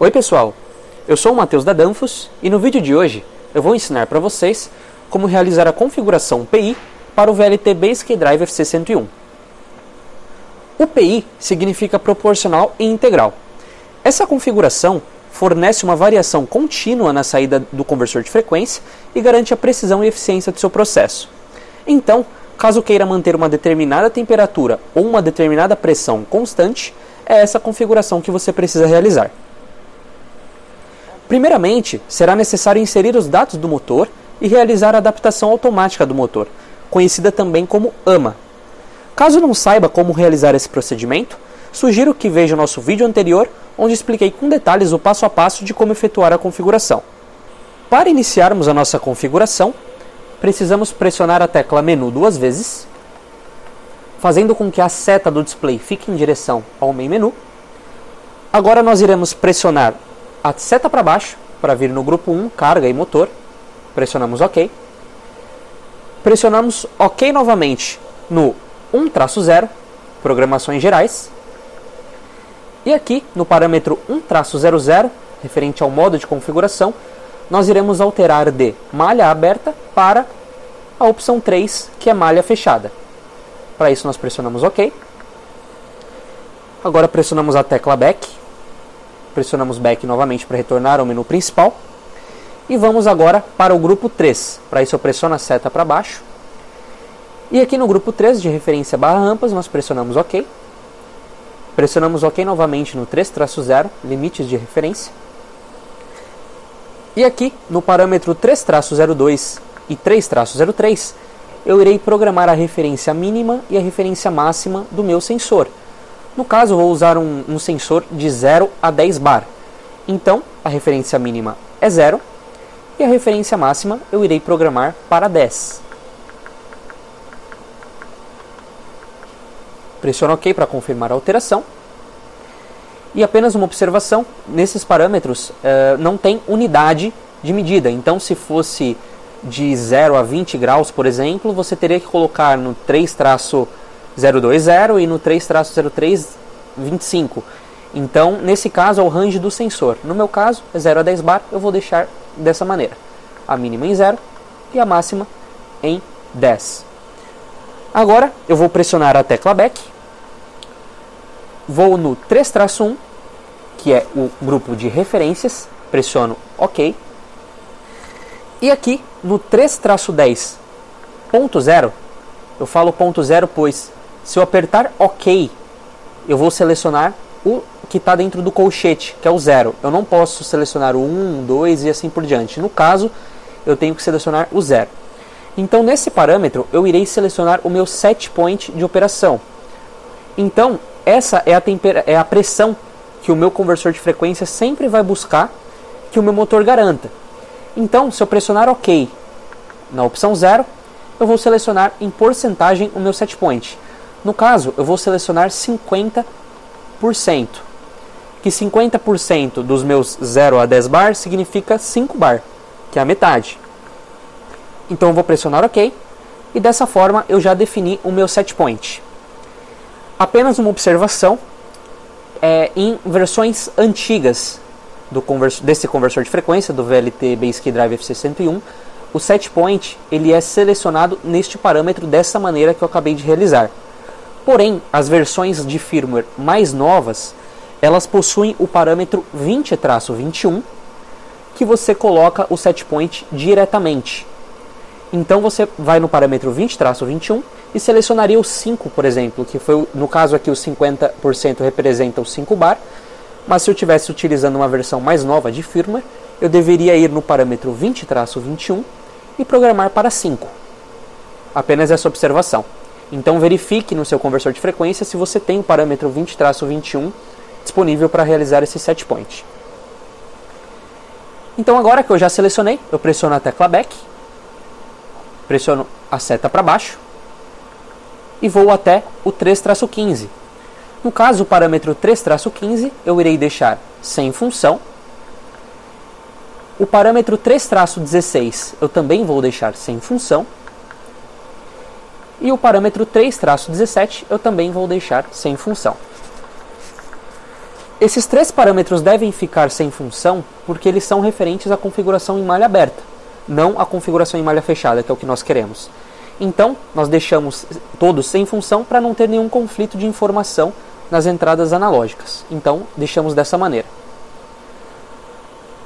Oi pessoal, eu sou o Matheus da Danfoss e no vídeo de hoje eu vou ensinar para vocês como realizar a configuração PI para o VLT Basic Drive FC101. O PI significa proporcional e integral. Essa configuração fornece uma variação contínua na saída do conversor de frequência e garante a precisão e eficiência do seu processo. Então, caso queira manter uma determinada temperatura ou uma determinada pressão constante, é essa configuração que você precisa realizar. Primeiramente, será necessário inserir os dados do motor e realizar a adaptação automática do motor, conhecida também como AMA. Caso não saiba como realizar esse procedimento, sugiro que veja o nosso vídeo anterior, onde expliquei com detalhes o passo a passo de como efetuar a configuração. Para iniciarmos a nossa configuração, precisamos pressionar a tecla menu 2 vezes, fazendo com que a seta do display fique em direção ao main menu. Agora nós iremos pressionar a seta para baixo, para vir no grupo 1, carga e motor. Pressionamos OK. Pressionamos OK novamente no 1-0, programações gerais. E aqui, no parâmetro 1-00, referente ao modo de configuração, nós iremos alterar de malha aberta para a opção 3, que é malha fechada. Para isso nós pressionamos OK. Agora pressionamos a tecla Back. Pressionamos Back novamente para retornar ao menu principal. E vamos agora para o grupo 3. Para isso eu pressiono a seta para baixo. E aqui no grupo 3, de referência barra rampas, nós pressionamos OK. Pressionamos OK novamente no 3-0, limites de referência. E aqui no parâmetro 3-02 e 3-03, eu irei programar a referência mínima e a referência máxima do meu sensor. No caso, eu vou usar um sensor de 0 a 10 bar. Então, a referência mínima é 0 e a referência máxima eu irei programar para 10. Pressiono OK para confirmar a alteração. E apenas uma observação, nesses parâmetros não tem unidade de medida. Então, se fosse de 0 a 20 graus, por exemplo, você teria que colocar no 3-020 e no 3-03, 25. Então, nesse caso, é o range do sensor. No meu caso, é 0 a 10 bar, eu vou deixar dessa maneira. A mínima em 0 e a máxima em 10. Agora, eu vou pressionar a tecla Back. Vou no 3-1, que é o grupo de referências. Pressiono OK. E aqui, no 3-10.0, eu falo ponto 0, pois se eu apertar OK, eu vou selecionar o que está dentro do colchete, que é o 0. Eu não posso selecionar o 1, 2 e assim por diante. No caso, eu tenho que selecionar o 0. Então, nesse parâmetro, eu irei selecionar o meu set point de operação. Então, essa é a pressão que o meu conversor de frequência sempre vai buscar que o meu motor garanta. Então, se eu pressionar OK na opção 0, eu vou selecionar em porcentagem o meu set point. No caso, eu vou selecionar 50%, que 50% dos meus 0 a 10 bar significa 5 bar, que é a metade. Então eu vou pressionar OK, e dessa forma eu já defini o meu set point. Apenas uma observação, em versões antigas desse conversor de frequência, do VLT Basic Drive FC101, o set point ele é selecionado neste parâmetro dessa maneira que eu acabei de realizar. Porém, as versões de firmware mais novas, elas possuem o parâmetro 20-21, que você coloca o set point diretamente. Então você vai no parâmetro 20-21 e selecionaria o 5, por exemplo, que foi, no caso aqui, o 50% representa o 5 bar, mas se eu estivesse utilizando uma versão mais nova de firmware, eu deveria ir no parâmetro 20-21 e programar para 5. Apenas essa observação. Então verifique no seu conversor de frequência se você tem o parâmetro 20-21 disponível para realizar esse set point. Então agora que eu já selecionei, eu pressiono a tecla Back, pressiono a seta para baixo e vou até o 3-15. No caso, o parâmetro 3-15 eu irei deixar sem função. O parâmetro 3-16 eu também vou deixar sem função. E o parâmetro 3-17 eu também vou deixar sem função. Esses 3 parâmetros devem ficar sem função porque eles são referentes à configuração em malha aberta, não à configuração em malha fechada, que é o que nós queremos. Então, nós deixamos todos sem função para não ter nenhum conflito de informação nas entradas analógicas. Então, deixamos dessa maneira.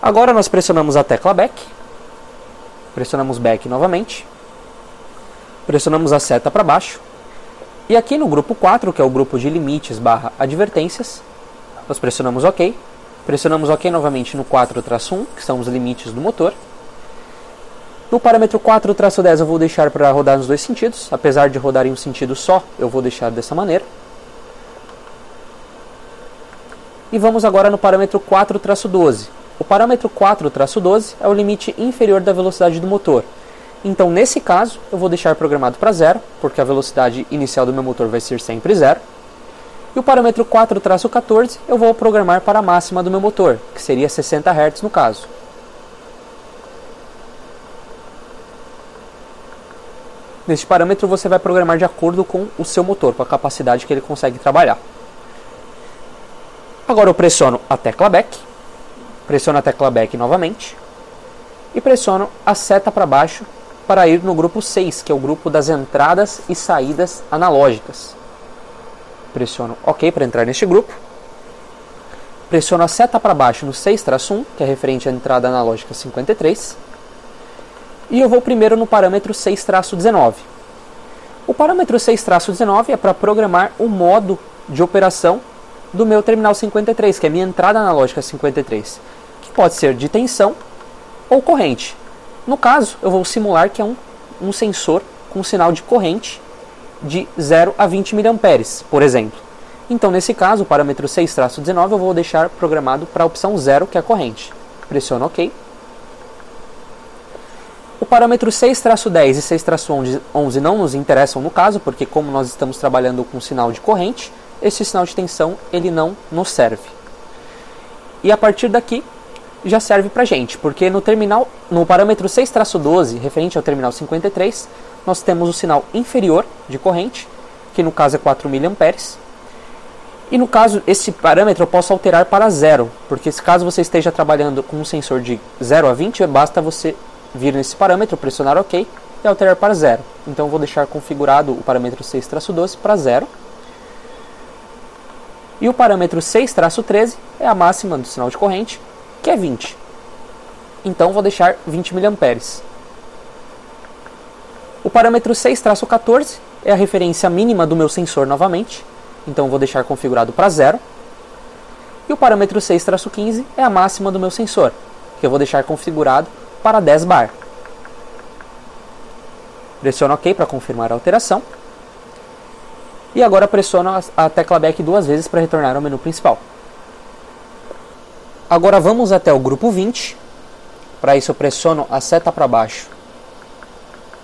Agora nós pressionamos a tecla Back, pressionamos Back novamente, pressionamos a seta para baixo, e aqui no grupo 4, que é o grupo de limites / advertências, nós pressionamos OK, pressionamos OK novamente no 4-1, que são os limites do motor. No parâmetro 4-10 eu vou deixar para rodar nos 2 sentidos, apesar de rodar em um sentido só, eu vou deixar dessa maneira. E vamos agora no parâmetro 4-12. O parâmetro 4-12 é o limite inferior da velocidade do motor. Então, nesse caso, eu vou deixar programado para 0, porque a velocidade inicial do meu motor vai ser sempre 0. E o parâmetro 4-14 eu vou programar para a máxima do meu motor, que seria 60 Hz no caso. Neste parâmetro você vai programar de acordo com o seu motor, com a capacidade que ele consegue trabalhar. Agora eu pressiono a tecla Back, pressiono a tecla Back novamente e pressiono a seta para baixo para ir no grupo 6, que é o grupo das entradas e saídas analógicas. Pressiono OK para entrar neste grupo. Pressiono a seta para baixo no 6-1, que é referente à entrada analógica 53. E eu vou primeiro no parâmetro 6-19. O parâmetro 6-19 é para programar o modo de operação do meu terminal 53, que é a minha entrada analógica 53, que pode ser de tensão ou corrente. No caso, eu vou simular que é um sensor com sinal de corrente de 0 a 20 mA, por exemplo. Então, nesse caso, o parâmetro 6-19 eu vou deixar programado para a opção 0, que é a corrente. Pressiono OK. O parâmetro 6-10 e 6-11 não nos interessam no caso, porque como nós estamos trabalhando com sinal de corrente, esse sinal de tensão ele não nos serve. E a partir daqui já serve para a gente, porque no parâmetro 6-12, referente ao terminal 53, nós temos o sinal inferior de corrente, que no caso é 4 mA, e no caso esse parâmetro eu posso alterar para 0, porque se caso você esteja trabalhando com um sensor de 0 a 20, basta você vir nesse parâmetro, pressionar OK e alterar para 0. Então eu vou deixar configurado o parâmetro 6-12 para 0. E o parâmetro 6-13 é a máxima do sinal de corrente, que é 20. Então vou deixar 20 mA. O parâmetro 6-14 é a referência mínima do meu sensor novamente, então vou deixar configurado para 0. E o parâmetro 6-15 é a máxima do meu sensor, que eu vou deixar configurado para 10 bar. Pressiono OK para confirmar a alteração. E agora pressiono a tecla Back 2 vezes para retornar ao menu principal. Agora vamos até o grupo 20. Para isso eu pressiono a seta para baixo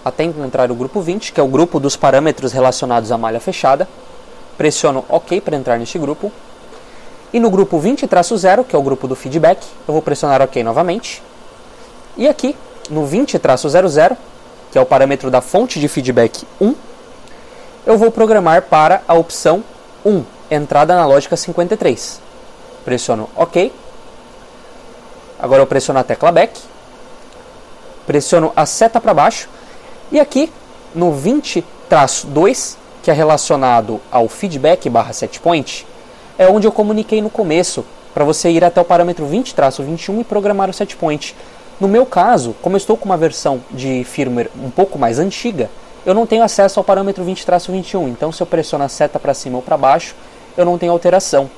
até encontrar o grupo 20, que é o grupo dos parâmetros relacionados à malha fechada. Pressiono OK para entrar neste grupo. E no grupo 20-0, que é o grupo do feedback, eu vou pressionar OK novamente. E aqui, no 20-00, que é o parâmetro da fonte de feedback 1, eu vou programar para a opção 1, entrada analógica 53. Pressiono OK. Agora eu pressiono a tecla Back. Pressiono a seta para baixo. E aqui, no 20-2, que é relacionado ao feedback / setpoint, é onde eu comuniquei no começo, para você ir até o parâmetro 20-21 e programar o setpoint. No meu caso, como eu estou com uma versão de firmware um pouco mais antiga, eu não tenho acesso ao parâmetro 20-21, então se eu pressiono a seta para cima ou para baixo, eu não tenho alteração.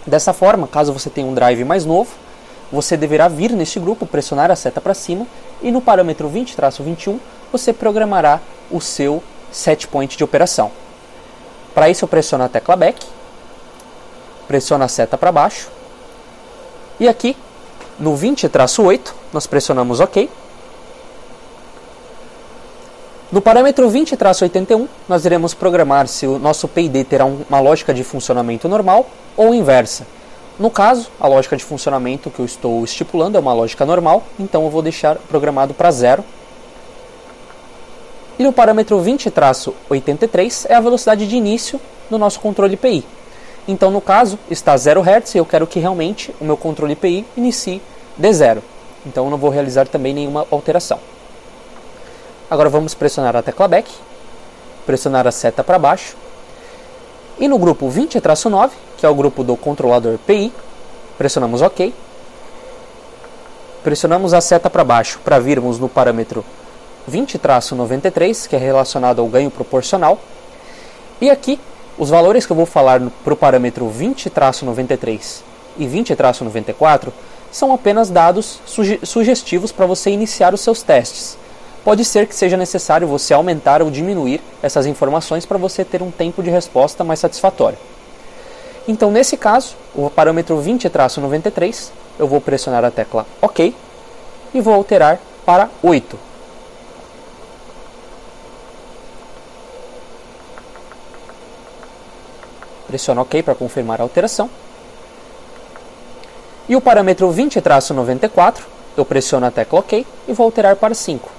Dessa forma, caso você tenha um drive mais novo, você deverá vir neste grupo, pressionar a seta para cima, e no parâmetro 20-21, você programará o seu setpoint de operação. Para isso eu pressiono a tecla Back, pressiono a seta para baixo, e aqui, no 20-8, nós pressionamos OK. No parâmetro 20-81, nós iremos programar se o nosso PID terá uma lógica de funcionamento normal ou inversa. No caso, a lógica de funcionamento que eu estou estipulando é uma lógica normal, então eu vou deixar programado para 0. E no parâmetro 20-83 é a velocidade de início do nosso controle PI. Então, no caso, está 0 Hz e eu quero que realmente o meu controle IPI inicie de 0. Então, eu não vou realizar também nenhuma alteração. Agora vamos pressionar a tecla Back, pressionar a seta para baixo. E no grupo 20-9, que é o grupo do controlador PI, pressionamos OK. Pressionamos a seta para baixo para virmos no parâmetro 20-93, que é relacionado ao ganho proporcional. E aqui, os valores que eu vou falar para o parâmetro 20-93 e 20-94 são apenas dados sugestivos para você iniciar os seus testes. Pode ser que seja necessário você aumentar ou diminuir essas informações para você ter um tempo de resposta mais satisfatório. Então, nesse caso, o parâmetro 20-93, eu vou pressionar a tecla OK e vou alterar para 8. Pressiono OK para confirmar a alteração. E o parâmetro 20-94, eu pressiono a tecla OK e vou alterar para 5.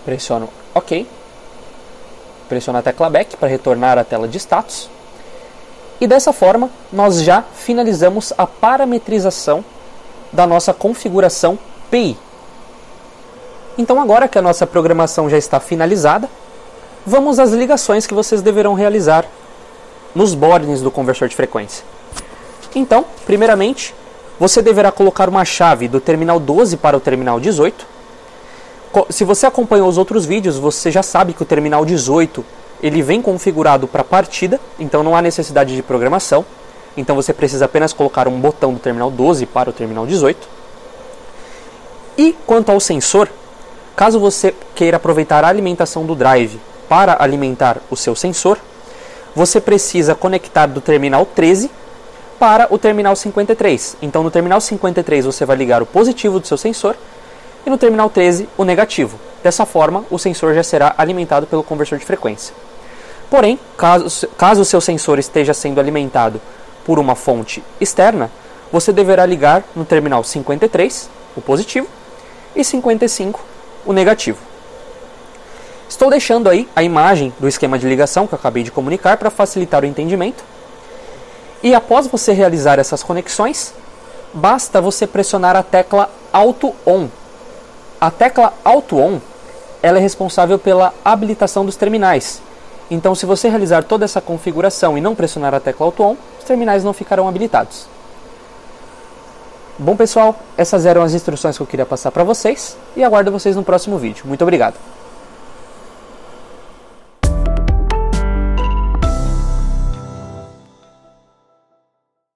Pressiono OK. Pressiono a tecla Back para retornar à tela de status. E dessa forma, nós já finalizamos a parametrização da nossa configuração PI. Então, agora que a nossa programação já está finalizada, vamos às ligações que vocês deverão realizar nos boardings do conversor de frequência. Então, primeiramente, você deverá colocar uma chave do terminal 12 para o terminal 18. Se você acompanhou os outros vídeos, você já sabe que o terminal 18 ele vem configurado para partida, então não há necessidade de programação. Então você precisa apenas colocar um botão do terminal 12 para o terminal 18. E quanto ao sensor, caso você queira aproveitar a alimentação do drive para alimentar o seu sensor, você precisa conectar do terminal 13 para o terminal 53. Então no terminal 53 você vai ligar o positivo do seu sensor e no terminal 13 o negativo. Dessa forma o sensor já será alimentado pelo conversor de frequência. Porém, caso o seu sensor esteja sendo alimentado por uma fonte externa, você deverá ligar no terminal 53, o positivo, e 55, o negativo. Estou deixando aí a imagem do esquema de ligação que eu acabei de comunicar para facilitar o entendimento. E após você realizar essas conexões, basta você pressionar a tecla Auto On. A tecla Auto On ela é responsável pela habilitação dos terminais. Então, se você realizar toda essa configuração e não pressionar a tecla Auto On, os terminais não ficarão habilitados. Bom pessoal, essas eram as instruções que eu queria passar para vocês e aguardo vocês no próximo vídeo. Muito obrigado!